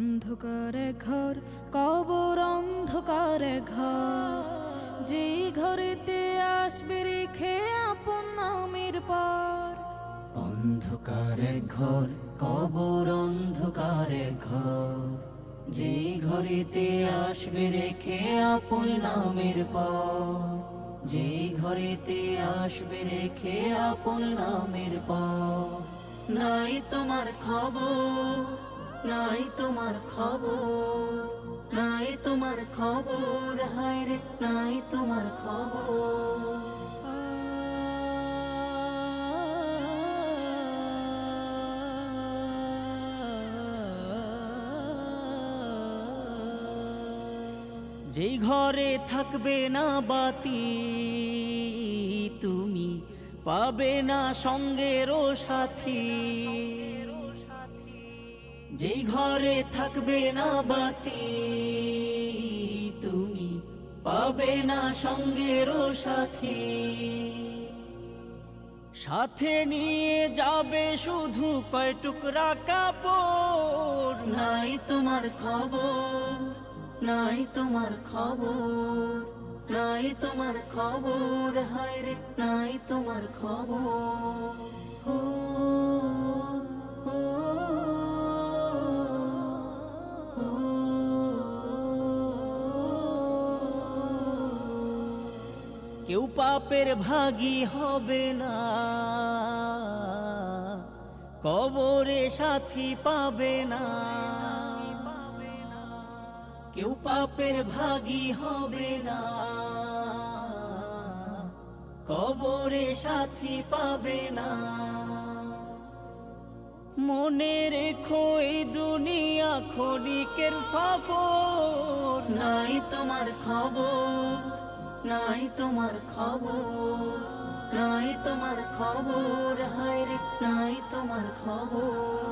অন্ধকারে ঘর, কবর অন্ধকারে ঘর, যে ঘরেতে আসবে রেখে আপন নামের পর। অন্ধকারে ঘর, কবর অন্ধকারে ঘর, যে ঘরেতে আসবে রেখে আপন নামের পর। যে ঘরেতে আসবে রেখে আপন নামের পর। নাই তোমার খবর, নাই তোমার খবর, নাই তোমার খবর, হায় রে নাই তোমার খবর। যেই ঘরে থাকবে না বাতি, তুমি পাবে না সঙ্গেরও সাথী। যেই ঘরে থাকবে না বাতি, তুমি পাবে না সঙ্গেরও সাথী। সাথে নিয়ে যাবে শুধু কয় টুকরা কাপড়। নাই তোমার খবর, নাই তোমার খবর, নাই তোমার খবর, হায় রে নাই তোমার খবর। হো, হো, হো। কেউ পাপের ভাগী হবে না, কবরে সাথী পাবে না। কেউ পাপের ভাগী হবে না, কবরে সাথী পাবে না। মনে রেখো এই দুনিয়া ক্ষণিকের সফর। নাই তোমার খবর, নাই তোমার খবর, নাই তোমার খবর, হায় রে নাই তোমার খবর।